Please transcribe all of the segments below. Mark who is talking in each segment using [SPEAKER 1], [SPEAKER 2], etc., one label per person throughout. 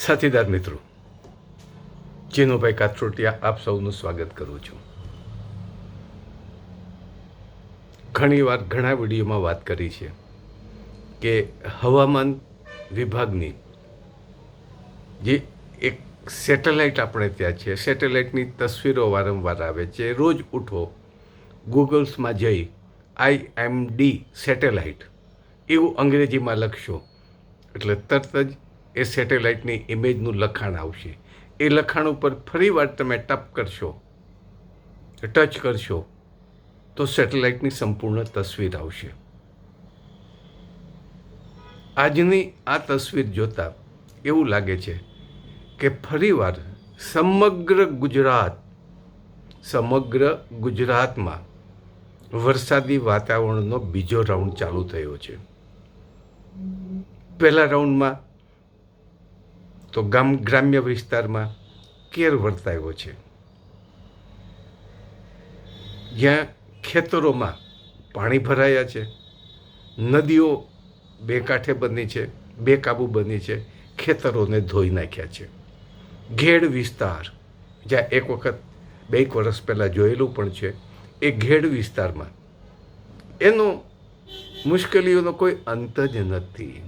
[SPEAKER 1] સાથીદાર મિત્રો, ચીનુભાઈ કાથરોટિયા આપ સૌનું સ્વાગત કરું છું. ઘણીવાર ઘણા વિડીયોમાં વાત કરી છે કે હવામાન વિભાગની જે એક સેટેલાઇટ આપણે ત્યાં છે, સેટેલાઇટની તસવીરો વારંવાર આવે છે. રોજ ઉઠો, ગૂગલ્સમાં જઈ IMD સેટેલાઇટ એવું અંગ્રેજીમાં લખશો એટલે તરત જ એ સેટેલાઇટની ઇમેજનું લખાણ આવશે. એ લખાણ ઉપર ફરીવાર તમે ટચ કરશો તો સેટેલાઇટની સંપૂર્ણ તસવીર આવશે. આજની આ તસવીર જોતાં એવું લાગે છે કે ફરીવાર સમગ્ર ગુજરાતમાં વરસાદી વાતાવરણનો બીજો રાઉન્ડ ચાલુ થયો છે. પહેલા રાઉન્ડમાં તો ગ્રામ્ય વિસ્તારમાં કેર વર્તાયો છે, જ્યાં ખેતરોમાં પાણી ભરાયા છે, નદીઓ બેકાંઠે બની છે, બેકાબૂ બની છે, ખેતરોને ધોઈ નાખ્યા છે. ઘેડ વિસ્તાર, જ્યાં એક વખત 2 વર્ષ પહેલાં જોયેલું પણ છે, એ ઘેડ વિસ્તારમાં એનો મુશ્કેલીઓનો કોઈ અંત જ નથી.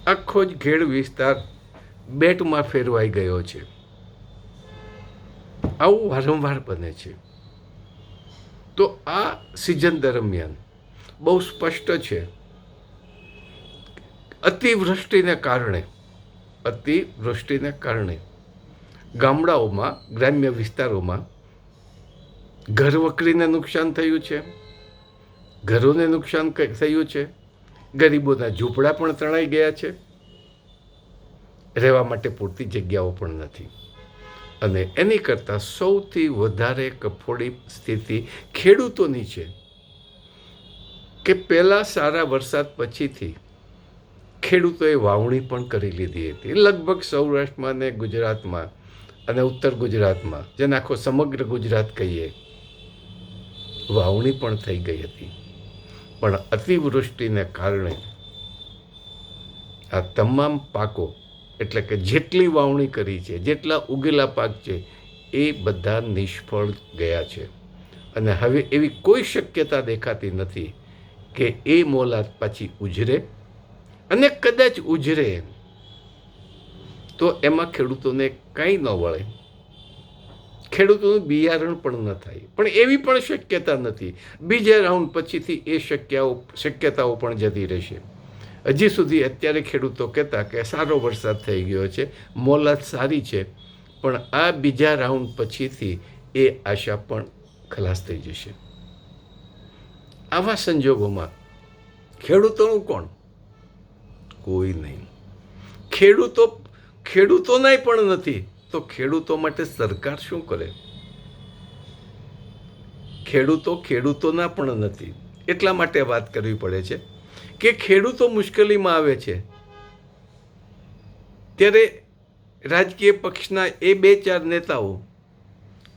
[SPEAKER 1] આખો જ ઘેડ વિસ્તાર બેટમાં ફેરવાઈ ગયો છે. આવું વારંવાર બને છે. તો આ સિઝન દરમિયાન બહુ સ્પષ્ટ છે, અતિવૃષ્ટિને કારણે ગામડાઓમાં, ગ્રામ્ય વિસ્તારોમાં ઘરવકરીને નુકસાન થયું છે, ઘરોને નુકસાન થયું છે, ગરીબોના ઝૂંપડા પણ તણાઈ ગયા છે, રહેવા માટે પૂરતી જગ્યાઓ પણ નથી. અને એની કરતાં સૌથી વધારે કફોડી સ્થિતિ ખેડૂતોની છે કે પહેલાં સારા વરસાદ પછીથી ખેડૂતોએ વાવણી પણ કરી લીધી હતી. લગભગ સૌરાષ્ટ્રમાં ને ગુજરાતમાં અને ઉત્તર ગુજરાતમાં, જેને આખો સમગ્ર ગુજરાત કહીએ, વાવણી પણ થઈ ગઈ હતી. પણ અતિવૃષ્ટિને કારણે આ તમામ પાકો, એટલે કે જેટલી વાવણી કરી છે, જેટલા ઉગેલા પાક છે, એ બધા નિષ્ફળ ગયા છે. અને હવે એવી કોઈ શક્યતા દેખાતી નથી કે એ મોલાત પાછી ઉજરે, અને કદાચ ઉજરે તો એમાં ખેડૂતોને કંઈ ન વળે, ખેડૂતોનું બિયારણ પણ ન થાય. પણ એવી પણ શક્યતા નથી. બીજા રાઉન્ડ પછીથી એ શક્યતાઓ પણ જતી રહેશે. હજી સુધી અત્યારે ખેડૂતો કહેતા કે સારો વરસાદ થઈ ગયો છે, મોલાત સારી છે, પણ આ બીજા રાઉન્ડ પછીથી એ આશા પણ ખલાસ થઈ જશે. આવા સંજોગોમાં ખેડૂતોનું કોણ? કોઈ નહીં. ખેડૂતોનાય પણ નથી તો ખેડૂતો માટે સરકાર શું કરે? ખેડૂતોના પણ નથી. એટલા માટે વાત કરવી પડે છે કે ખેડૂતો મુશ્કેલીમાં આવે છે ત્યારે રાજકીય પક્ષના એ 2-4 નેતાઓ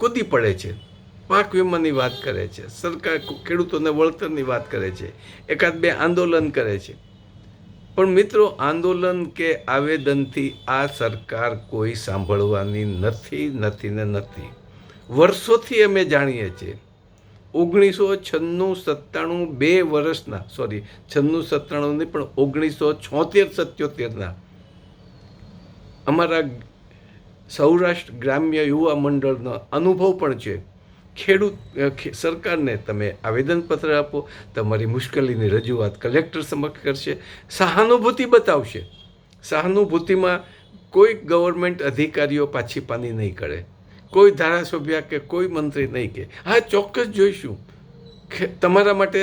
[SPEAKER 1] કૂદી પડે છે, પાક વીમાની વાત કરે છે, સરકાર ખેડૂતોને વળતરની વાત કરે છે, 1-2 આંદોલન કરે છે. પણ મિત્રો, આંદોલન કે આવેદનથી આ સરકાર કોઈ સાંભળવાની નથી. વર્ષોથી અમે જાણીએ છીએ. 1996-97 2 વર્ષના, 96-97 નહીં પણ 1976-77ના અમારા સૌરાષ્ટ્ર ગ્રામ્ય યુવા મંડળનો અનુભવ પણ છે. સરકારને તમે આવેદનપત્ર આપો, તમારી મુશ્કેલીની રજૂઆત કલેક્ટર સમક્ષ કરશે, સહાનુભૂતિ બતાવશે. સહાનુભૂતિમાં કોઈ ગવર્મેન્ટ અધિકારીઓ પાછી પાની નહીં કરે, કોઈ ધારાસભ્ય કે કોઈ મંત્રી નહીં કે હા ચોક્કસ જોઈશું, તમારા માટે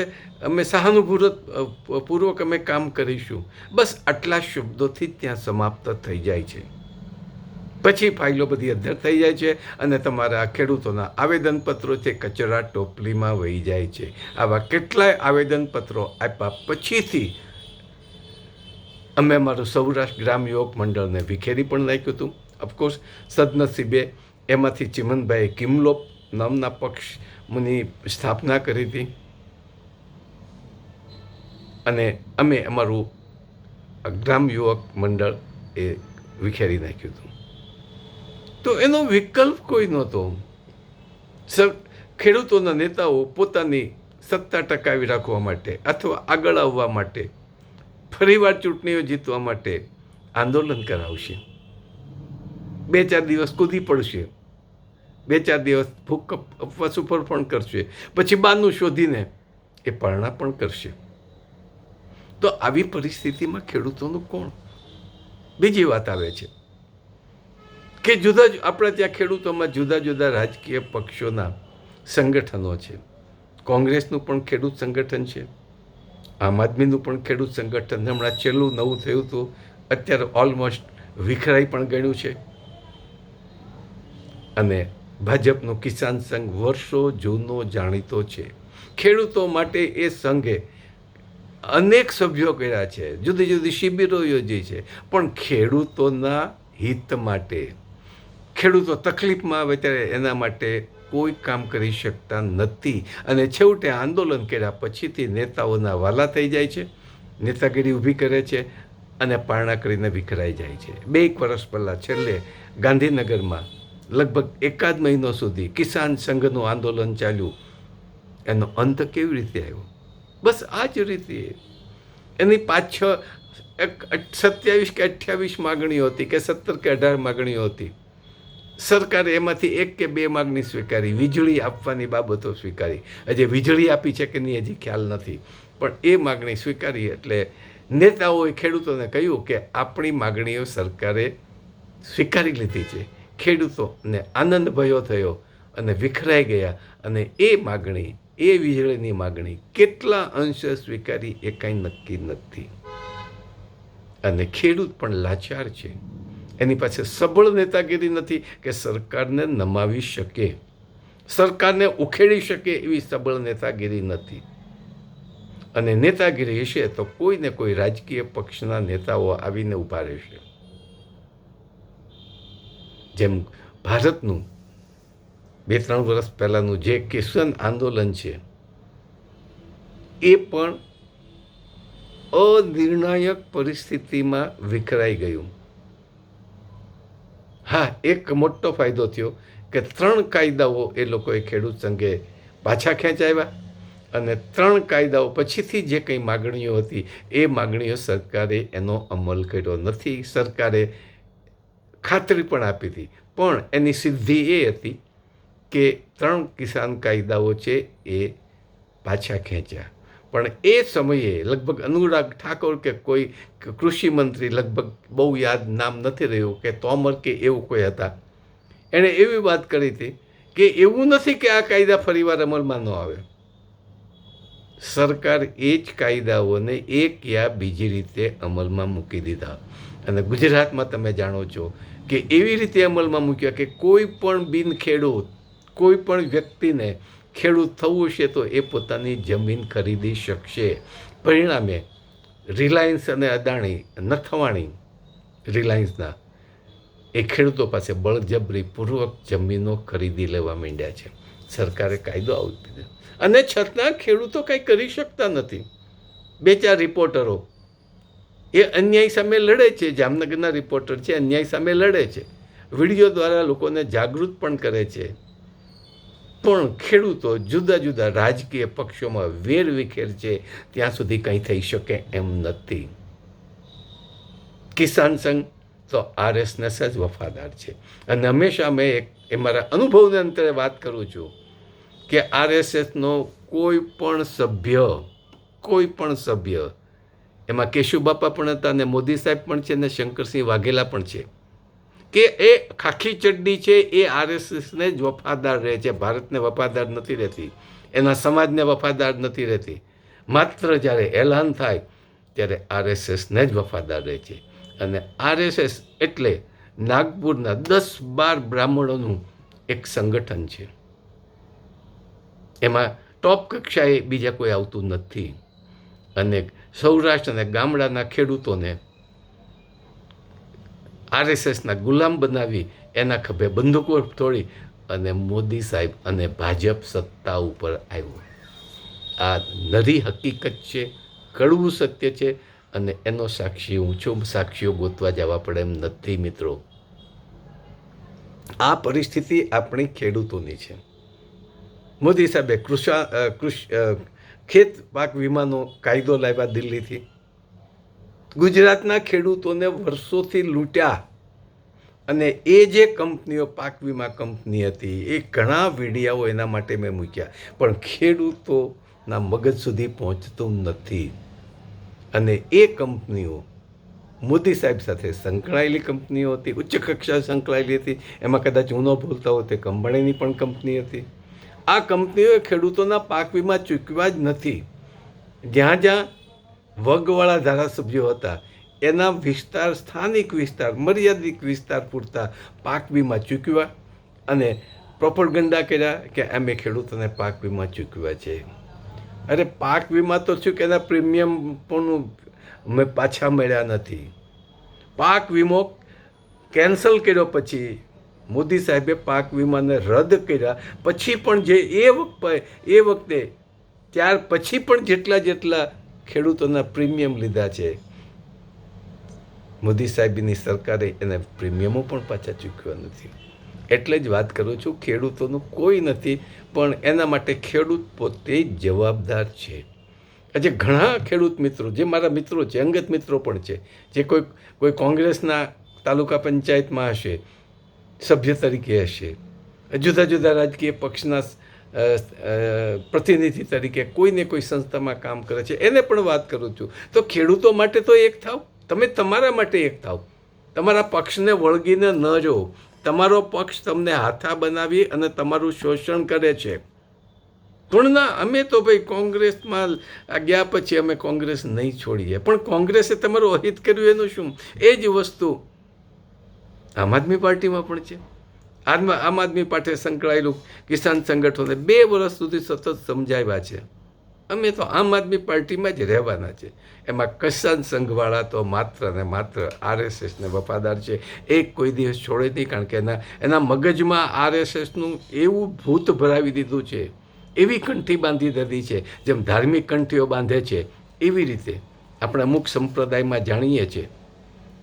[SPEAKER 1] અમે સહાનુભૂતિપૂર્વક અમે કામ કરીશું. બસ આટલા શબ્દોથી ત્યાં સમાપ્ત થઈ જાય છે. પછી ફાઇલો બધી અધ્ધર થઈ જાય છે અને તમારા ખેડૂતોના આવેદનપત્રો છે કચરા ટોપલીમાં વહી જાય છે. આવા કેટલાય આવેદનપત્રો આપ્યા પછીથી અમે અમારું સૌરાષ્ટ્ર ગ્રામ યુવક મંડળને વિખેરી પણ નાખ્યું હતું. ઓફકોર્સ સદનસીબે એમાંથી ચિમનભાઈએ કિમલોપ નામના પક્ષની સ્થાપના કરી હતી અને અમે અમારું ગ્રામ યુવક મંડળ એ વિખેરી નાખ્યું હતું. તો એનો વિકલ્પ કોઈ નહોતો. ખેડૂતોના નેતાઓ પોતાની સત્તા ટકાવી રાખવા માટે અથવા આગળ આવવા માટે, ફરીવાર ચૂંટણીઓ જીતવા માટે આંદોલન કરાવશે. 2-4 દિવસ કૂદી પડશે, 2-4 દિવસ ભૂખ ઉપવાસ ઉપર પણ કરશે, પછી બાનું શોધીને એ પારણા પણ કરશે. તો આવી પરિસ્થિતિમાં ખેડૂતોનું કોણ? બીજી વાત આવે છે કે આપણા ત્યાં ખેડૂતોમાં જુદા જુદા રાજકીય પક્ષોના સંગઠનો છે. કોંગ્રેસનું પણ ખેડૂત સંગઠન છે, આમ આદમીનું પણ ખેડૂત સંગઠન હમણાં છેલ્લું નવું થયું હતું, અત્યારે ઓલમોસ્ટ વિખરાઈ પણ ગયું છે. અને ભાજપનો કિસાન સંઘ વર્ષો જૂનો જાણીતો છે. ખેડૂતો માટે એ સંઘે અનેક સભ્યો કર્યા છે, જુદી જુદી શિબિરો યોજી છે, પણ ખેડૂતોના હિત માટે, ખેડૂતો તકલીફમાં આવે ત્યારે એના માટે કોઈ કામ કરી શકતા નથી. અને છેવટે આંદોલન કર્યા પછીથી નેતાઓના વાલા થઈ જાય છે, નેતાગીરી ઊભી કરે છે અને પારણા કરીને વિખરાઈ જાય છે. 2 વર્ષ પહેલાં છેલ્લે ગાંધીનગરમાં લગભગ 1 મહિનો સુધી કિસાન સંઘનું આંદોલન ચાલ્યું. એનો અંત કેવી રીતે આવ્યો? બસ આ જ રીતે. એની પાછળ 27 કે 28 માગણીઓ હતી કે 17 કે 18 માગણીઓ હતી. સરકારે એમાંથી 1 કે 2 માગણી સ્વીકારી, વીજળી આપવાની બાબતો સ્વીકારી. હજી વીજળી આપી છે કે નહીં હજી ખ્યાલ નથી, પણ એ માગણી સ્વીકારી. એટલે નેતાઓએ ખેડૂતોને કહ્યું કે આપણી માગણીઓ સરકારે સ્વીકારી લીધી છે. ખેડૂતોને આનંદ ભયો થયો અને વિખરાઈ ગયા. અને એ માગણી, એ વીજળીની માગણી કેટલા અંશે સ્વીકારી એ કાંઈ નક્કી નથી. અને ખેડૂત પણ લાચાર છે. એની પાસે સબળ નેતાગીરી નથી કે સરકારને નમાવી શકે, સરકારને ઉખેડી શકે એવી સબળ નેતાગીરી નથી. અને નેતાગીરી હશે તો કોઈને કોઈ રાજકીય પક્ષના નેતાઓ આવીને ઊભા રહેશે. જેમ ભારતનું 2-3 વર્ષ પહેલાંનું જે કિસાન આંદોલન છે એ પણ અનિર્ણાયક પરિસ્થિતિમાં વિખરાઈ ગયું. હા, એક મોટો ફાયદો થયો કે 3 કાયદાઓ એ લોકોએ ખેડૂત સંઘે પાછા ખેંચાવ્યા અને 3 કાયદાઓ પછીથી જે કંઈ માગણીઓ હતી એ માગણીઓ સરકારે એનો અમલ કર્યો નથી. સરકારે ખાતરી પણ આપી હતી, પણ એની સિદ્ધિ એ હતી કે 3 કિસાન કાયદાઓ છે એ પાછા ખેંચ્યા. પણ એ સમયે લગભગ અનુરાગ ઠાકોર કે કોઈ કૃષિ મંત્રી, લગભગ બહુ યાદ નામ નથી રહ્યું, કે તોમર કે એવું કોઈ હતા, એણે એવી વાત કરી હતી કે એવું નથી કે આ કાયદા ફરીવાર અમલમાં ન આવે. સરકાર એ જ કાયદાઓને એક યા બીજી રીતે અમલમાં મૂકી દીધા. અને ગુજરાતમાં તમે જાણો છો કે એવી રીતે અમલમાં મૂક્યા કે કોઈ પણ બિન ખેડૂત, કોઈ પણ વ્યક્તિને ખેડૂત થવું છે તો એ પોતાની જમીન ખરીદી શકશે. પરિણામે રિલાયન્સ અને અદાણી, નથવાણી રિલાયન્સના, એ ખેડૂતો પાસે બળજબરીપૂર્વક જમીનો ખરીદી લેવા માંડ્યા છે. સરકારે કાયદો આપી દીધો અને છતાં ખેડૂતો કંઈ કરી શકતા નથી. 2-4 રિપોર્ટરો એ અન્યાય સામે લડે છે, જામનગરના રિપોર્ટર છે, અન્યાય સામે લડે છે, વિડીયો દ્વારા લોકોને જાગૃત પણ કરે છે. પણ ખેડૂતો જુદા જુદા રાજકીય પક્ષોમાં વેરવિખેર છે ત્યાં સુધી કંઈ થઈ શકે એમ નથી. કિસાન સંઘ તો RSS જ વફાદાર છે. અને હંમેશા મેં એ મારા અનુભવને અંતરે વાત કરું છું કે RSSનો કોઈ પણ સભ્ય એમાં કેશુબાપા પણ હતા અને મોદી સાહેબ પણ છે અને શંકરસિંહ વાઘેલા પણ છે, કે એ ખાખી ચડ્ડી છે એ RSSને જ વફાદાર રહે છે. ભારતને વફાદાર નથી રહેતી, એના સમાજને વફાદાર નથી રહેતી. માત્ર જ્યારે એલાન થાય ત્યારે RSSને જ વફાદાર રહે છે. અને RSS એટલે નાગપુરના 10-12 બ્રાહ્મણોનું એક સંગઠન છે. એમાં ટોપ કક્ષાએ બીજા કોઈ આવતું નથી. અને સૌરાષ્ટ્ર અને ગામડાના ખેડૂતોને RSSના ગુલામ બનાવી એના ખભે બંદૂકો તોડી અને મોદી સાહેબ અને ભાજપ સત્તા ઉપર આવ્યો. આ નરી હકીકત છે, કડવું સત્ય છે. અને એનો સાક્ષી હું છું. સાક્ષીઓ ગોતવા જવા પડે એમ નથી મિત્રો. આ પરિસ્થિતિ આપણી ખેડૂતોની છે. મોદી સાહેબે ખેત પાક વીમાનો કાયદો લાવ્યા દિલ્હીથી. ગુજરાતના ખેડૂતોને વર્ષોથી લૂંટ્યા. અને એ જે કંપનીઓ પાક વીમા કંપની હતી એ ઘણા વીડિયાઓ એના માટે મેં મૂક્યા, પણ ખેડૂતોના મગજ સુધી પહોંચતું નથી. અને એ કંપનીઓ મોદી સાહેબ સાથે સંકળાયેલી કંપનીઓ હતી, ઉચ્ચ કક્ષાએ સંકળાયેલી હતી. એમાં કદાચ હું ન ભૂલતા હોત તે અંબાણીની પણ કંપની હતી. આ કંપનીઓએ ખેડૂતોના પાક વીમા ચૂકવ્યા જ નથી. જ્યાં જ્યાં વગવાળા ધારાસભ્યો હતા એના વિસ્તાર, સ્થાનિક વિસ્તાર, મર્યાદિત વિસ્તાર પૂરતા પાક વીમા ચૂકવ્યા અને પ્રોપેગેન્ડા કર્યા કે અમે ખેડૂતોને પાક વીમા ચૂકવ્યા છે. અરે પાક વીમા તો શું કે એના પ્રીમિયમ પણ અમે પાછા મળ્યા નથી. પાક વીમો કેન્સલ કર્યો પછી મોદી સાહેબે પાક વીમાને રદ કર્યા પછી પણ જે એ વખતે ત્યાર પછી પણ જેટલા ખેડૂતોના પ્રીમિયમ લીધા છે મોદી સાહેબની સરકારે એને પ્રીમિયમો પણ પાછા ચૂકવ્યા નથી. એટલે જ વાત કરું છું, ખેડૂતોનું કોઈ નથી, પણ એના માટે ખેડૂત પોતે જ જવાબદાર છે. આજે ઘણા ખેડૂત મિત્રો જે મારા મિત્રો છે, અંગત મિત્રો પણ છે, જે કોઈ કોંગ્રેસના તાલુકા પંચાયતમાં હશે, સભ્ય તરીકે હશે, જુદા જુદા રાજકીય પક્ષના પ્રતિનિધિ તરીકે કોઈને કોઈ સંસ્થામાં કામ કરે છે, એને પણ વાત કરું છું. તો ખેડૂતો માટે તો એક થાવ, તમે તમારા માટે એક થાવ. તમારા પક્ષને વળગીને ન જો. તમારો પક્ષ તમને હાથા બનાવી અને તમારું શોષણ કરે છે. પણ ના, અમે તો ભાઈ કોંગ્રેસમાં ગયા પછી અમે કોંગ્રેસ નહીં છોડીએ. પણ કોંગ્રેસે તમારું અહિત કર્યું એનું શું? એ જ વસ્તુ આમ આદમી પાર્ટીમાં પણ છે. આમ આદમી પાર્ટી સંકળાયેલું કિસાન સંગઠનોને 2 વર્ષ સુધી સતત સમજાવ્યા છે. અમે તો આમ આદમી પાર્ટીમાં જ રહેવાના છે. એમાં કિસાન સંઘવાળા તો માત્ર ને માત્ર RSSને વફાદાર છે. એક કોઈ દિવસ છોડે નહીં, કારણ કે એના મગજમાં RSSનું એવું ભૂત ભરાવી દીધું છે, એવી કંઠી બાંધી દીધી છે, જેમ ધાર્મિક કંઠીઓ બાંધે છે એવી રીતે આપણે અમુક સંપ્રદાયમાં જાણીએ છીએ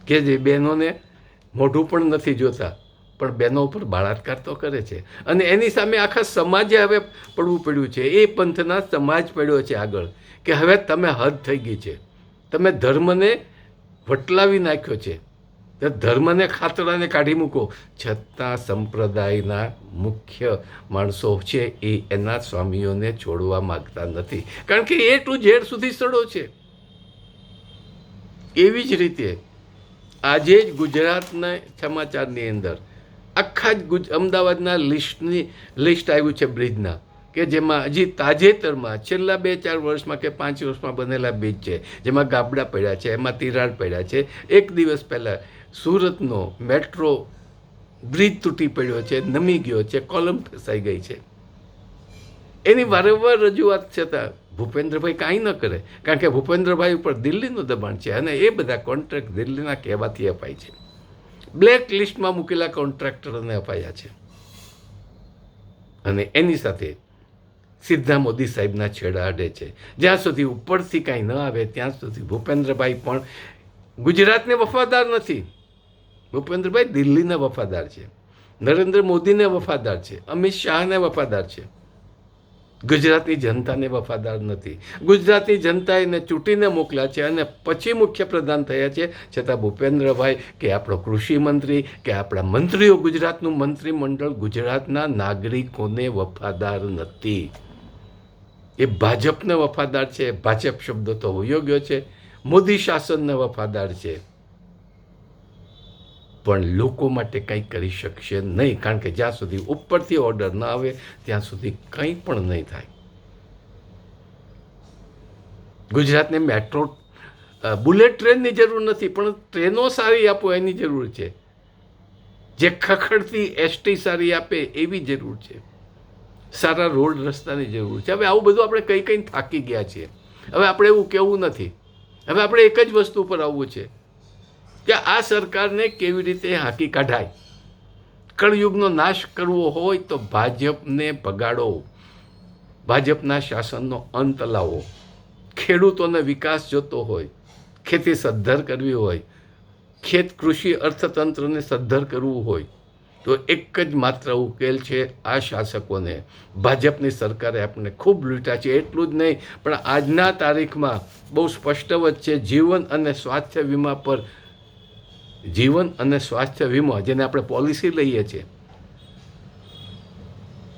[SPEAKER 1] કે જે બહેનોને મોઢું પણ નથી જોતા પણ બહેનો ઉપર બળાત્કાર તો કરે છે. અને એની સામે આખા સમાજે હવે પડવું પડ્યું છે. એ પંથના સમાજ પડ્યો છે આગળ કે હવે તમે હદ થઈ ગઈ છે, તમે ધર્મને વટલાવી નાખ્યો છે, ધર્મને ખાતરાને કાઢી મૂકો. છતાં સંપ્રદાયના મુખ્ય માણસો છે એ એના સ્વામીઓને છોડવા માગતા નથી, કારણ કે એ ટુ ઝેડ સુધી સડો છે. એવી જ રીતે આજે જ ગુજરાતના સમાચારની અંદર આખા જ અમદાવાદના લિસ્ટ આવ્યું છે બ્રિજના, કે જેમાં હજી તાજેતરમાં છેલ્લા 2-4 વર્ષમાં કે 5 વર્ષમાં બનેલા બ્રિજ છે, જેમાં ગાબડા પડ્યા છે, એમાં તિરાડ પડ્યા છે. 1 દિવસ પહેલાં સુરતનો મેટ્રો બ્રિજ તૂટી પડ્યો છે, નમી ગયો છે, કોલમ ફસાઈ ગઈ છે. એની વારંવાર રજૂઆત છતાં ભૂપેન્દ્રભાઈ કાંઈ ન કરે, કારણ કે ભૂપેન્દ્રભાઈ ઉપર દિલ્હીનું દબાણ છે અને એ બધા કોન્ટ્રાક્ટ દિલ્હીના કહેવાથી અપાય છે. બ્લેક લિસ્ટમાં મૂકેલા કોન્ટ્રાક્ટરોને અપાયા છે. અને એની સાથે સીધા મોદી સાહેબના છેડા અડે છે. જ્યાં સુધી ઉપરથી કાંઈ ન આવે ત્યાં સુધી ભૂપેન્દ્રભાઈ પણ ગુજરાતને વફાદાર નથી. ભૂપેન્દ્રભાઈ દિલ્હીને વફાદાર છે, નરેન્દ્ર મોદીને વફાદાર છે, અમિત શાહને વફાદાર છે. ગુજરાતની જનતાને વફાદાર નથી. ગુજરાતની જનતાએ એને ચૂંટીને મોકલ્યા છે અને પછી મુખ્યપ્રધાન થયા છે, છતાં ભૂપેન્દ્રભાઈ કે આપણો કૃષિ મંત્રી કે આપણા મંત્રીઓ, ગુજરાતનું મંત્રીમંડળ ગુજરાતના નાગરિકોને વફાદાર નથી. એ ભાજપને વફાદાર છે. ભાજપ શબ્દ તો હોયો ગયો છે. મોદી શાસનને વફાદાર છે, પણ લોકો માટે કંઈ કરી શકશે નહીં, કારણ કે જ્યાં સુધી ઉપરથી ઓર્ડર ન આવે ત્યાં સુધી કંઈ પણ નહીં થાય. ગુજરાતને મેટ્રો બુલેટ ટ્રેનની જરૂર નથી, પણ ટ્રેનો સારી આપો એની જરૂર છે. જે ખખડતી ST સારી આપે એવી જરૂર છે. સારા રોડ રસ્તાની જરૂર છે. હવે આવું બધું આપણે કંઈ થાકી ગયા છીએ. હવે આપણે એવું કહેવું નથી. હવે આપણે એક જ વસ્તુ પર આવવું છે કે આ સરકારને કેવી રીતે હાંકી કાઢાય. કળયુગનો નાશ કરવો હોય તો ભાજપને ભગાડો, ભાજપના શાસનનો અંત લાવો. ખેડૂતોને વિકાસ જોતો હોય, ખેતી સદ્ધર કરવી હોય, ખેત કૃષિ અર્થતંત્રને સદ્ધર કરવું હોય તો એક જ માત્ર ઉકેલ છે આ શાસકોને. ભાજપની સરકારે આપણને ખૂબ લૂંટ્યા છે. એટલું જ નહીં પણ આજના તારીખમાં બહુ સ્પષ્ટ વચ્ચે જીવન અને સ્વાસ્થ્ય વીમા પર, જીવન અને સ્વાસ્થ્ય વીમા જેને આપણે પોલિસી લઈએ છીએ,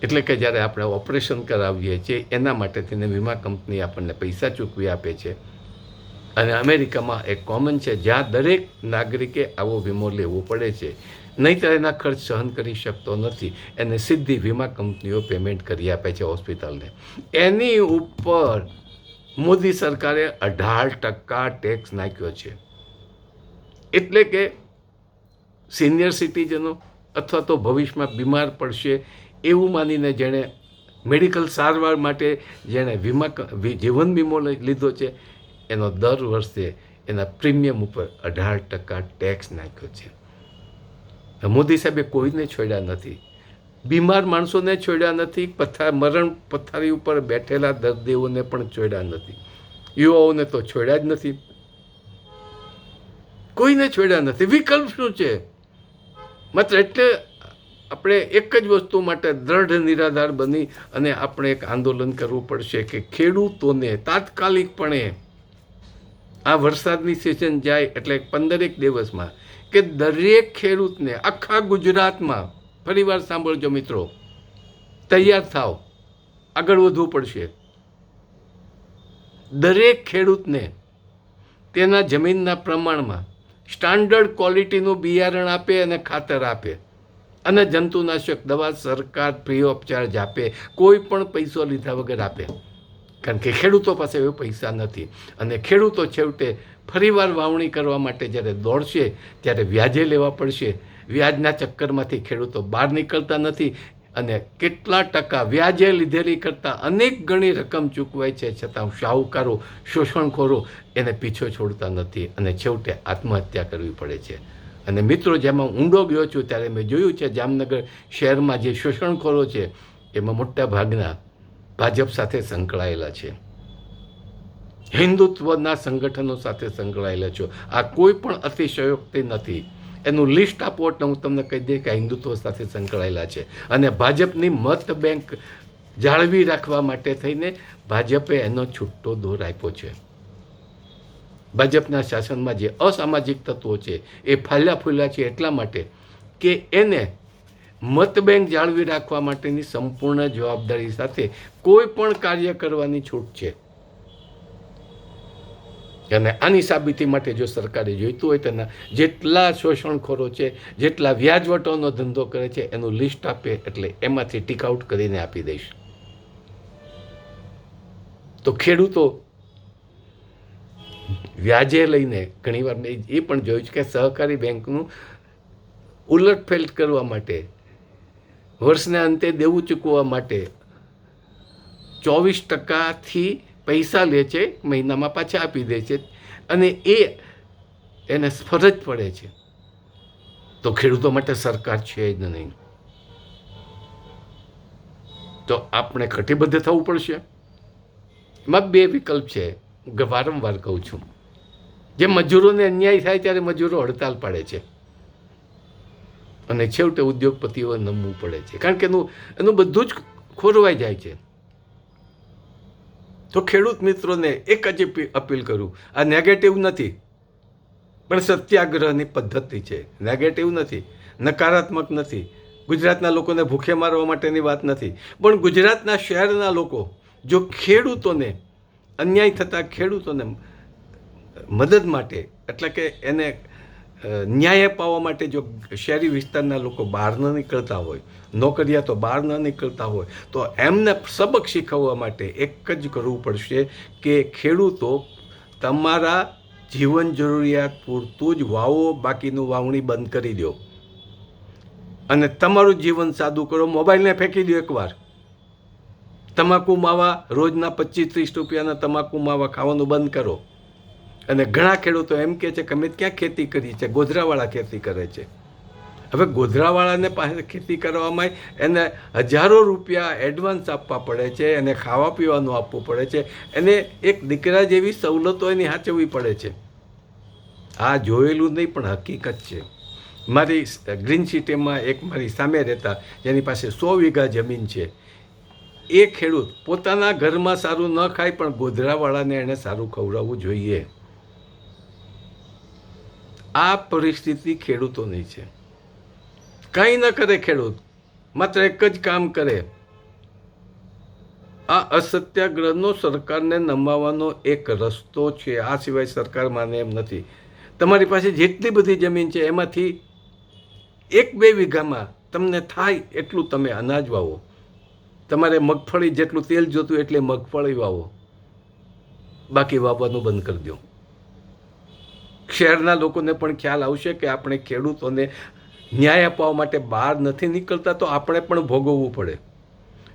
[SPEAKER 1] એટલે કે જ્યારે આપણે ઓપરેશન કરાવીએ છીએ એના માટે તેને વીમા કંપની આપણને પૈસા ચૂકવી આપે છે. અને અમેરિકામાં એક કોમન છે જ્યાં દરેક નાગરિકે આવો વીમો લેવો પડે છે, નહીંતર એના ખર્ચ સહન કરી શકતો નથી. એને સીધી વીમા કંપનીઓ પેમેન્ટ કરી આપે છે હોસ્પિટલને. એની ઉપર મોદી સરકારે 18% ટેક્સ નાખ્યો છે. એટલે કે સિનિયર સિટીઝનો અથવા તો ભવિષ્યમાં બીમાર પડશે એવું માનીને જેણે મેડિકલ સારવાર માટે જેણે જીવન વીમો લીધો છે એનો દર વર્ષે એના પ્રીમિયમ ઉપર 18% ટેક્સ નાખ્યો છે. મોદી સાહેબે કોઈને છોડ્યા નથી, બીમાર માણસોને છોડ્યા નથી, મરણ પથારી ઉપર બેઠેલા દર્દીઓને પણ છોડ્યા નથી, યુવાઓને તો છોડ્યા જ નથી, કોઈને છોડ્યા નથી. વિકલ્પ શું છે? માત્ર એટલે આપણે એક જ વસ્તુ માટે દ્રઢ નિરાધાર બની અને આપણે એક આંદોલન કરવું પડશે કે ખેડૂતોને તાત્કાલિકપણે આ વરસાદની સિઝન જાય એટલે 15 દિવસમાં કે દરેક ખેડૂતને આખા ગુજરાતમાં, ફરીવાર સાંભળજો મિત્રો, તૈયાર થાવ, આગળ વધવું પડશે. દરેક ખેડૂતને તેના જમીનના પ્રમાણમાં સ્ટાન્ડર્ડ ક્વોલિટીનું બિયારણ આપે અને ખાતર આપે અને જંતુનાશક દવા સરકાર ફ્રી ઓફ ચાર્જ આપે, કોઈ પણ પૈસો લીધા વગર આપે. કારણ કે ખેડૂતો પાસે એવો પૈસા નથી અને ખેડૂતો છેવટે ફરીવાર વાવણી કરવા માટે જ્યારે દોડશે ત્યારે વ્યાજે લેવા પડશે. વ્યાજના ચક્કરમાંથી ખેડૂતો બહાર નીકળતા નથી અને કેટલા ટકા વ્યાજે લીધેલી કરતાં અનેક ગણી રકમ ચૂકવાય છે, છતાં શાહુકારો, શોષણખોરો એને પીછો છોડતા નથી અને છેવટે આત્મહત્યા કરવી પડે છે. અને મિત્રો, જેમાં ઊંડો ગયો છું ત્યારે મેં જોયું છે જામનગર શહેરમાં જે શોષણખોરો છે એમાં મોટા ભાગના ભાજપ સાથે સંકળાયેલા છે, હિન્દુત્વના સંગઠનો સાથે સંકળાયેલા છો. આ કોઈ પણ અતિશયોક્તિ નથી. એનું લિસ્ટ આપો એટલે હું તમને કહી દઈએ કે હિન્દુત્વ સાથે સંકળાયેલા છે. અને ભાજપની મત બેંક જાળવી રાખવા માટે થઈને ભાજપે એનો છૂટો દોર આપ્યો છે. ભાજપના શાસનમાં જે અસામાજિક તત્વો છે એ ફાલ્યા ફૂલ્યા છે એટલા માટે કે એને મત બેંક જાળવી રાખવા માટેની સંપૂર્ણ જવાબદારી સાથે કોઈ પણ કાર્ય કરવાની છૂટ છે. અને આની સાબિતી માટે જો સરકારે જોઈતું હોય તેના જેટલા શોષણખોરો છે, જેટલા વ્યાજવટોનો ધંધો કરે છે એનું લિસ્ટ આપે એટલે એમાંથી ટીક આઉટ કરીને આપી દઈશ. તો ખેડૂતો વ્યાજે લઈને ઘણીવાર મેં એ પણ જોયું છે કે સહકારી બેંકનું ઉલટફેલ કરવા માટે, વર્ષના અંતે દેવું ચૂકવવા માટે 24%થી પૈસા લે છે, મહિનામાં પાછા આપી દે છે અને એને ફરજ પડે છે. તો ખેડૂતો માટે સરકાર છે જ નહીં. તો આપણે કટિબદ્ધ થવું પડશે. એમાં 2 વિકલ્પ છે, વારંવાર કહું છું. જે મજૂરોને અન્યાય થાય ત્યારે મજૂરો હડતાલ પાડે છે અને છેવટે ઉદ્યોગપતિઓ નમવું પડે છે, કારણ કે એનું બધું જ ખોરવાઈ જાય છે. તો ખેડૂત મિત્રોને એક જ અપીલ કરું, આ નેગેટિવ નથી પણ સત્યાગ્રહની પદ્ધતિ છે. નેગેટિવ નથી, નકારાત્મક નથી, ગુજરાતના લોકોને ભૂખે મારવા માટેની વાત નથી. પણ ગુજરાતના શહેરના લોકો જો ખેડૂતોને, અન્યાય થતા ખેડૂતોને મદદ માટે, એટલે કે એને ન્યાય અપાવવા માટે જો શહેરી વિસ્તારના લોકો બહાર ન નીકળતા હોય, નોકરિયાતો બહાર ન નીકળતા હોય, તો એમને સબક શીખવવા માટે એક જ કરવું પડશે કે ખેડૂતો તમારા જીવન જરૂરિયાત પૂરતું જ વાવો, બાકીનું વાવણી બંધ કરી દો અને તમારું જીવન સાદું કરો. મોબાઈલને ફેંકી દો એકવાર. તમાકુ માવા, રોજના 25-30 રૂપિયાના તમાકુ માવા ખાવાનું બંધ કરો. અને ઘણા ખેડૂતો એમ કહે છે કે અમે ક્યાં ખેતી કરીએ છીએ, ગોધરાવાળા ખેતી કરે છે. હવે ગોધરાવાળાને પાસે ખેતી કરવામાં એને હજારો રૂપિયા એડવાન્સ આપવા પડે છે, એને ખાવા પીવાનું આપવું પડે છે, એને એક દીકરા જેવી સવલતો એની સાચવવી પડે છે. આ જોયેલું નહીં પણ હકીકત છે. મારી ગ્રીન સિટીમાં એક મારી સામે રહેતા જેની પાસે 100 વીઘા જમીન છે, એ ખેડૂત પોતાના ઘરમાં સારું ન ખાય પણ ગોધરાવાળાને એણે સારું ખવડાવવું જોઈએ. આ પરિસ્થિતિ ખેડૂતોની છે. કંઈ ન કરે ખેડૂત, માત્ર એક જ કામ કરે. આ અસત્યાગ્રહનો સરકારને નમાવવાનો એક રસ્તો છે. આ સિવાય સરકાર માને એમ નથી. તમારી પાસે જેટલી બધી જમીન છે એમાંથી 1-2 વીઘામાં તમને થાય એટલું તમે અનાજ વાવો. તમારે મગફળી જેટલું તેલ જોતું એટલે મગફળી વાવો, બાકી વાવવાનું બંધ કરી દો. શહેરના લોકોને પણ ખ્યાલ આવશે કે આપણે ખેડૂતોને ન્યાય અપાવવા માટે બહાર નથી નીકળતા તો આપણે પણ ભોગવવું પડે.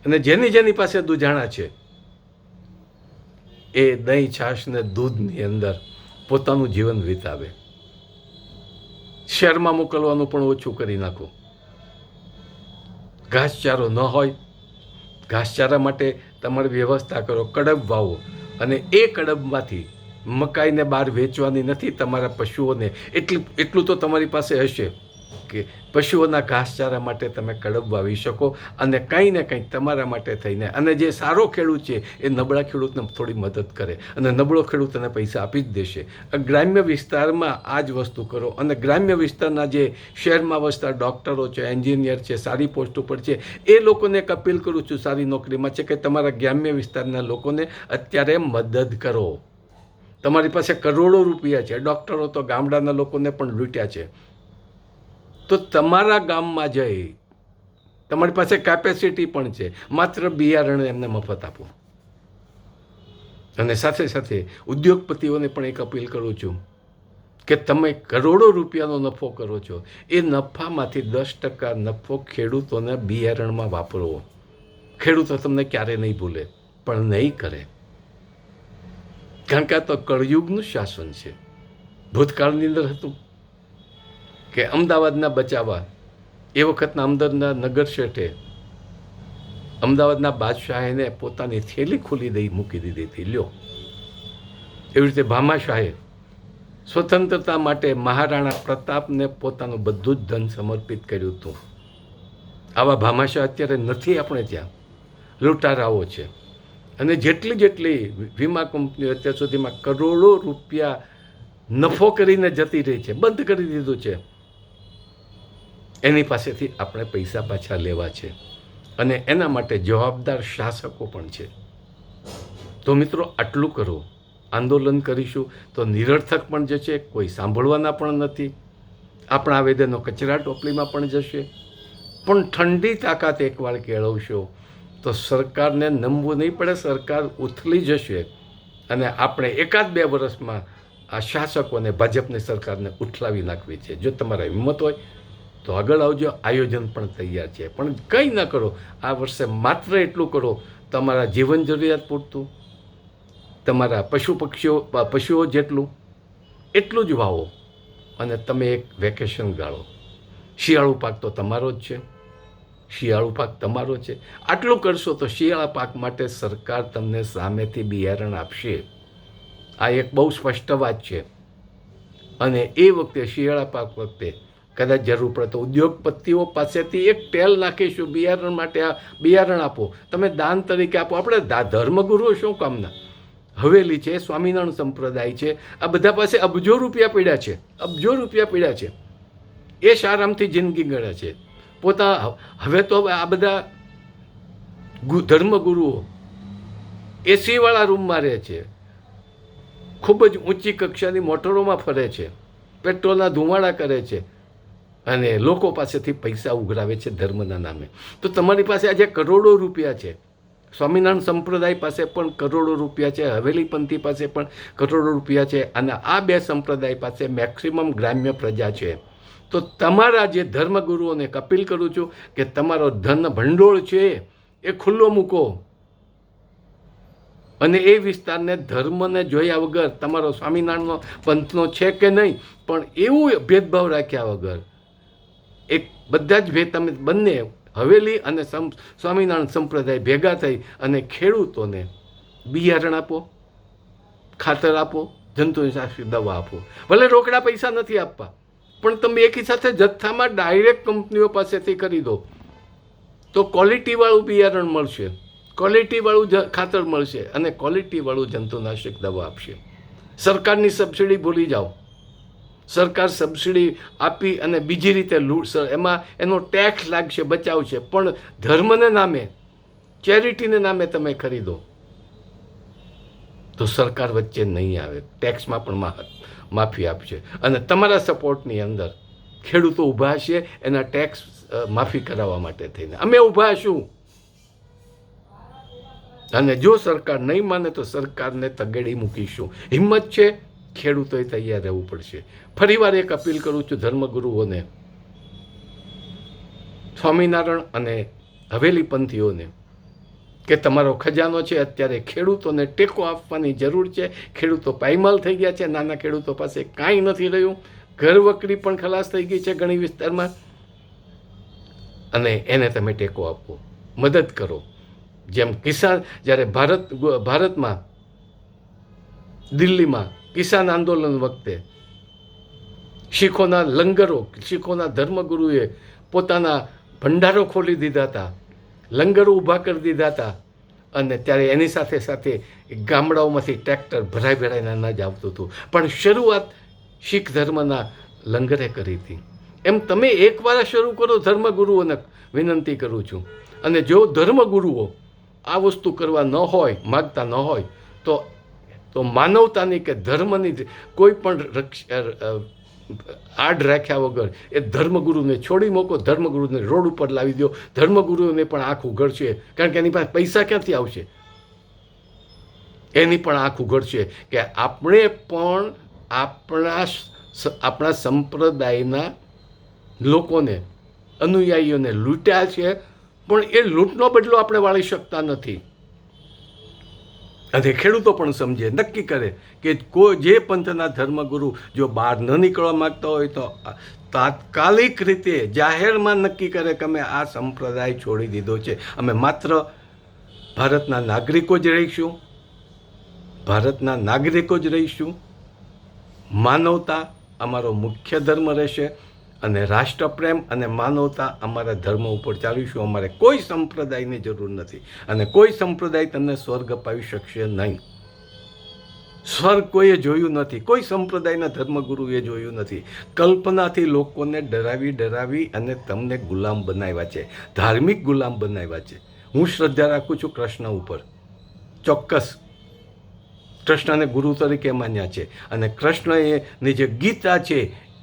[SPEAKER 1] અને જેની પાસે દુજાણા છે એ દહીં, છાશ ને દૂધની અંદર પોતાનું જીવન વિતાવે. શહેરમાં મોકલવાનું પણ ઓછું કરી નાખો. ઘાસચારો ન હોય, ઘાસચારા માટે તમારી વ્યવસ્થા કરો, કડબ વાવો, અને એ કડબમાંથી મકાઈને બહાર વેચવાની નથી, તમારા પશુઓને એટલું તો તમારી પાસે હશે કે પશુઓના ઘાસચારા માટે તમે કડબ વાવી શકો, અને કંઈ ને કંઈક તમારા માટે થઈને. અને જે સારો ખેડૂત છે એ નબળા ખેડૂતને થોડી મદદ કરે, અને નબળો ખેડૂત એને પૈસા આપી જ દેશે. ગ્રામ્ય વિસ્તારમાં આ જ વસ્તુ કરો. અને ગ્રામ્ય વિસ્તારના જે શહેરમાં વસતા ડૉક્ટરો છે, એન્જિનિયર છે, સારી પોસ્ટ ઉપર છે, એ લોકોને એક અપીલ કરું છું સારી નોકરીમાં છે કે તમારા ગ્રામ્ય વિસ્તારના લોકોને અત્યારે મદદ કરો. તમારી પાસે કરોડો રૂપિયા છે, ડૉક્ટરો તો ગામડાના લોકોને પણ લૂંટ્યા છે. તો તમારા ગામમાં જઈ, તમારી પાસે કેપેસિટી પણ છે, માત્ર બિયારણ એમને મફત આપો. અને સાથે સાથે ઉદ્યોગપતિઓને પણ એક અપીલ કરું છું કે તમે કરોડો રૂપિયાનો નફો કરો છો, એ નફામાંથી 10% નફો ખેડૂતોને બિયારણમાં વાપરો. ખેડૂતો તમને ક્યારે નહીં ભૂલે, પણ નહીં કરે. કારણ કે આ તો કળયુગનું શાસન છે. ભૂતકાળની અંદર હતું કે અમદાવાદના બચાવવા એ વખતના અમદાવાદના નગર શેઠે અમદાવાદના બાદશાહેને પોતાની થેલી ખોલી દઈ મૂકી દીધી હતી. લ્યો, એવી રીતે ભામાશાહે સ્વતંત્રતા માટે મહારાણા પ્રતાપને પોતાનું બધું જ ધન સમર્પિત કર્યું હતું. આવા ભામાશાહ અત્યારે નથી આપણે ત્યાં, લૂંટારાઓ છે. અને જેટલી વીમા કંપનીઓ અત્યાર સુધીમાં કરોડો રૂપિયા નફો કરીને જતી રહી છે, બંધ કરી દીધું છે. એની પાસેથી આપણે પૈસા પાછા લેવા છે, અને એના માટે જવાબદાર શાસકો પણ છે. તો મિત્રો, આટલું કરો. આંદોલન કરીશું તો નિરર્થક પણ જશે, કોઈ સાંભળવાના પણ નથી. આપણા આવેદનો કચરા ટોપલીમાં પણ જશે. પણ ઠંડી તાકાત એકવાર કેળવશો તો સરકારને નમવું નહીં પડે. સરકાર ઉથલી જશે, અને આપણે 1-2 વર્ષમાં આ શાસકોને, ભાજપની સરકારને ઉઠલાવી નાખવી છે. જો તમારા હિંમત હોય તો આગળ આવજો. આયોજન પણ તૈયાર છે. પણ કંઈ ન કરો, આ વર્ષે માત્ર એટલું કરો, તમારા જીવન જરૂરિયાત પૂરતું, તમારા પશુઓ જેટલું એટલું જ વાવો, અને તમે એક વેકેશન ગાળો. શિયાળુ પાક તો તમારો જ છે, શિયાળુ પાક તમારો છે. આટલું કરશો તો શિયાળા પાક માટે સરકાર તમને સામેથી બિયારણ આપશે. આ એક બહુ સ્પષ્ટ વાત છે. અને એ વખતે શિયાળા પાક વખતે કદાચ જરૂર પડે તો ઉદ્યોગપતિઓ પાસેથી એક ટેલ નાખીશું બિયારણ માટે. આ બિયારણ આપો, તમે દાન તરીકે આપો. આપણે ધર્મગુરુઓ શું કામના? હવેલી છે, સ્વામિનારાયણ સંપ્રદાય છે, આ બધા પાસે અબજો રૂપિયા પડ્યા છે, અબજો રૂપિયા પડ્યા છે. એ આરામથી જિંદગી ગળે છે હવે તો આ બધા ધર્મગુરુઓ એસીવાળા રૂમમાં રહે છે, ખૂબ જ ઊંચી કક્ષાની મોટરોમાં ફરે છે, પેટ્રોલના ધુમાડા કરે છે, અને લોકો પાસેથી પૈસા ઉઘરાવે છે ધર્મના નામે. તો તમારી પાસે આજે કરોડો રૂપિયા છે. સ્વામિનારાયણ સંપ્રદાય પાસે પણ કરોડો રૂપિયા છે, હવેલી પંથી પાસે પણ કરોડો રૂપિયા છે, અને આ 2 સંપ્રદાય પાસે મેક્સિમમ ગ્રામ્ય પ્રજા છે. તો તમારા જે ધર્મગુરુઓને અપીલ કરું છું કે તમારો ધન ભંડોળ છે એ ખુલ્લો મૂકો, અને એ વિસ્તારને ધર્મને જોયા વગર, તમારો સ્વામિનારાયણનો પંથનો છે કે નહીં, પણ એવું ભેદભાવ રાખ્યા વગર એક બધા જ તમે બંને હવેલી અને સ્વામિનારાયણ સંપ્રદાય ભેગા થઈ અને ખેડૂતોને બિયારણ આપો, ખાતર આપો, જંતુનાશક દવા આપો. ભલે રોકડા પૈસા નથી આપવા, પણ તમે એકી સાથે જથ્થામાં ડાયરેક્ટ કંપનીઓ પાસેથી ખરીદો તો ક્વોલિટીવાળું બિયારણ મળશે, ક્વોલિટીવાળું ખાતર મળશે અને ક્વોલિટીવાળું જંતુનાશક દવા આપશે. સરકારની સબસિડી ભૂલી જાઓ. સરકાર સબસિડી આપી અને બીજી રીતે લૂંટ, એમાં એનો ટેક્સ લાગશે, બચાવશે, પણ ધર્મને નામે, ચેરિટીને નામે તમે ખરીદો તો સરકાર વચ્ચે નહીં આવે, ટેક્સમાં પણ માફી આપશે અને તમારા સપોર્ટની અંદર ખેડૂતો ઊભા હશે એના ટેક્સ માફી કરાવવા માટે થઈને. અમે ઊભા છું અને જો સરકાર નહીં માને તો સરકારને તગેડી મૂકીશું. હિંમત છે, ખેડૂતોએ તૈયાર રહેવું પડશે. ફરીવાર એક અપીલ કરું છું ધર્મગુરુઓને, સ્વામિનારાયણ અને હવેલી પંથીઓને, કે તમારો ખજાનો છે અત્યારે ખેડૂતોને ટેકો આપવાની જરૂર છે. ખેડૂતો પાયમાલ થઈ ગયા છે, નાના ખેડૂતો પાસે કાંઈ નથી રહ્યું, ઘર વકરી પણ ખલાસ થઈ ગઈ છે ઘણી વિસ્તારમાં, અને એને તમે ટેકો આપો, મદદ કરો. જેમ કિસાન, જ્યારે ભારતમાં દિલ્હીમાં કિસાન આંદોલન વખતે શીખોના લંગરો, શીખોના ધર્મગુરુએ પોતાના ભંડારો ખોલી દીધા હતા, લંગરો ઊભા કરી દીધા હતા, અને ત્યારે એની સાથે સાથે ગામડાઓમાંથી ટ્રેક્ટર ભરાઈને અનાજ આવતું હતું. પણ શરૂઆત શીખ ધર્મના લંગરે કરી હતી. એમ તમે એકવાર શરૂ કરો, ધર્મગુરુઓને વિનંતી કરું છું. અને જો ધર્મગુરુઓ આ વસ્તુ કરવા ન હોય, માગતા ન હોય, તો માનવતાની કે ધર્મની કોઈ પણ આડ રાખ્યા વગર એ ધર્મગુરુને છોડી મૂકો, ધર્મગુરુને રોડ ઉપર લાવી દો. ધર્મગુરુને પણ આંખ ઉઘડશે, કારણ કે એની પાસે પૈસા ક્યાંથી આવશે, એની પણ આંખ ઉઘડશે કે આપણે પણ આપણા સંપ્રદાયના લોકોને, અનુયાયીઓને લૂંટ્યા છે, પણ એ લૂંટનો બદલો આપણે વાળી શકતા નથી. અને ખેડૂતો પણ સમજે, નક્કી કરે કે કોઈ જે પંથના ધર્મગુરુ જો બહાર ન નીકળવા માગતા હોય તો તાત્કાલિક રીતે જાહેરમાં નક્કી કરે કે અમે આ સંપ્રદાય છોડી દીધો છે, અમે માત્ર ભારતના નાગરિકો જ રહીશું, ભારતના નાગરિકો જ રહીશું, માનવતા અમારો મુખ્ય ધર્મ રહેશે અને રાષ્ટ્રપ્રેમ અને માનવતા અમારા ધર્મ ઉપર ચાલીશું. અમારે કોઈ સંપ્રદાયની જરૂર નથી અને કોઈ સંપ્રદાય તમને સ્વર્ગ અપાવી શકશે નહીં. સ્વર્ગ કોઈએ જોયું નથી, કોઈ સંપ્રદાયના ધર્મગુરુએ જોયું નથી. કલ્પનાથી લોકોને ડરાવી અને તમને ગુલામ બનાવ્યા છે, ધાર્મિક ગુલામ બનાવ્યા છે. હું શ્રદ્ધા રાખું છું કૃષ્ણ ઉપર, ચોક્કસ કૃષ્ણને ગુરુ તરીકે માન્યા છે, અને કૃષ્ણની જે ગીતા છે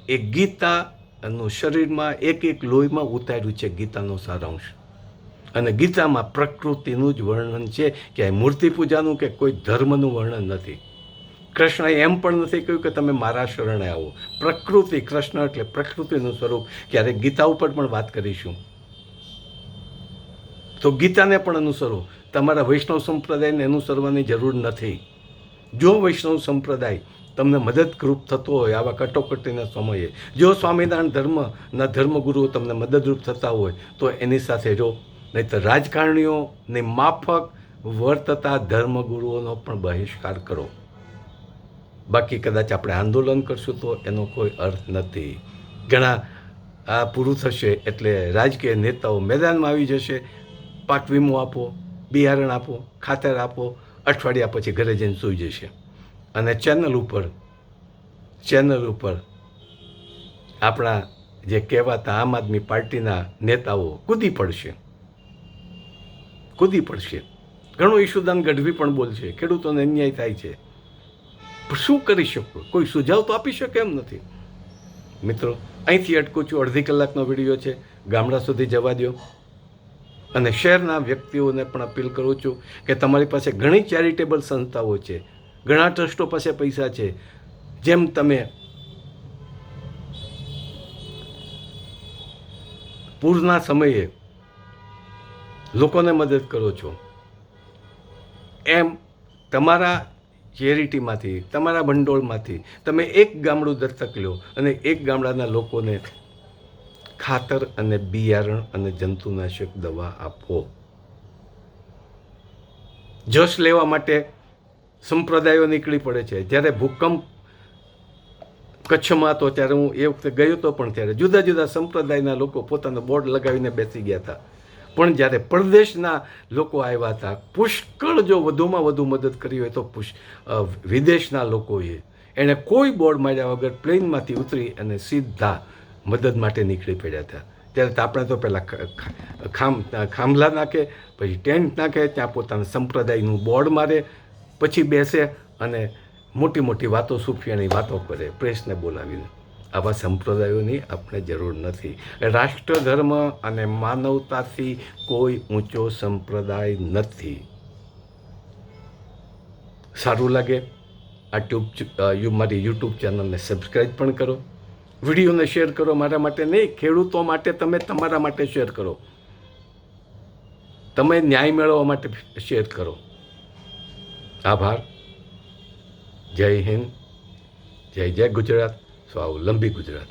[SPEAKER 1] એ ગીતા નું શરીરમાં એક લોહીમાં ઉતાર્યું છે ગીતાનો સારાંશ. અને ગીતામાં પ્રકૃતિનું જ વર્ણન છે, કે મૂર્તિ પૂજાનું કે કોઈ ધર્મનું વર્ણન નથી. કૃષ્ણએ એમ પણ નથી કહ્યું કે તમે મારા શરણે આવો. પ્રકૃતિ, કૃષ્ણ એટલે પ્રકૃતિનું સ્વરૂપ. ક્યારેક ગીતા ઉપર પણ વાત કરીશું. તો ગીતાને પણ અનુસરો. તમારા વૈષ્ણવ સંપ્રદાયને અનુસરવાની જરૂર નથી. જો વૈષ્ણવ સંપ્રદાય તમને મદદરૂપ થતો હોય આવા કટોકટીના સમયે, જો સ્વામિનારાયણ ધર્મના ધર્મગુરુઓ તમને મદદરૂપ થતા હોય તો એની સાથે જો, નહીં તો રાજકારણીઓની માફક વર્તતા ધર્મગુરુઓનો પણ બહિષ્કાર કરો. બાકી કદાચ આપણે આંદોલન કરશું તો એનો કોઈ અર્થ નથી. ઘણા આ પૂરું થશે એટલે રાજકીય નેતાઓ મેદાનમાં આવી જશે. પાક વીમો આપો, બિયારણ આપો, ખાતર આપો, અઠવાડિયા પછી ઘરે જઈને સૂઈ જશે. અને ચેનલ ઉપર આપણા જે કહેવાતા આમ આદમી પાર્ટીના નેતાઓ કૂદી પડશે. ઘણું ઈશુદાન ગઢવી પણ બોલશે, ખેડૂતોને અન્યાય થાય છે. શું કરી શકો? કોઈ સુઝાવ તો આપી શકે એમ નથી. મિત્રો, અહીંથી અટકું છું. અડધી કલાકનો વિડીયો છે, ગામડા સુધી જવા દો. અને શહેરના વ્યક્તિઓને પણ અપીલ કરું છું કે તમારી પાસે ઘણી ચેરિટેબલ સંસ્થાઓ છે, ઘણા ટ્રસ્ટો પાસે પૈસા છે. જેમ તમે પૂરના સમયે લોકોને મદદ કરો છો, એમ તમારા ચેરિટીમાંથી, તમારા ભંડોળમાંથી તમે એક ગામડું દત્તક લો અને એક ગામડાના લોકોને ખાતર અને બિયારણ અને જંતુનાશક દવા આપો. જશ લેવા માટે સંપ્રદાયો નીકળી પડે છે. જ્યારે ભૂકંપ કચ્છમાં હતો ત્યારે હું એ વખતે ગયો હતો, પણ ત્યારે જુદા જુદા સંપ્રદાયના લોકો પોતાનો બોર્ડ લગાવીને બેસી ગયા હતા. પણ જ્યારે પરદેશના લોકો આવ્યા હતા, પુષ્કળ જો વધુમાં વધુ મદદ કરી હોય તો વિદેશના લોકોએ, એણે કોઈ બોર્ડ માર્યા વગર પ્લેનમાંથી ઉતરી અને સીધા મદદ માટે નીકળી પડ્યા હતા. ત્યારે તો આપણે તો પહેલાં ખાંભલા નાખે, પછી ટેન્ટ નાખે, ત્યાં પોતાના સંપ્રદાયનું બોર્ડ મારે, પછી બેસે અને મોટી મોટી વાતો, સુફિયાની વાતો કરે પ્રેસને બોલાવીને. આવા સંપ્રદાયોની આપણે જરૂર નથી. રાષ્ટ્ર ધર્મ અને માનવતાથી કોઈ ઊંચો સંપ્રદાય નથી. સારું લાગે મારી યુટ્યુબ ચેનલને સબસ્ક્રાઈબ પણ કરો, વિડીયોને શેર કરો. મારા માટે નહીં, ખેડૂતો માટે, તમે તમારા માટે શેર કરો, તમે ન્યાય મેળવવા માટે શેર કરો. આભાર. જય હિન્દ, જય જય ગુજરાત, સ્વાવલંબી ગુજરાત.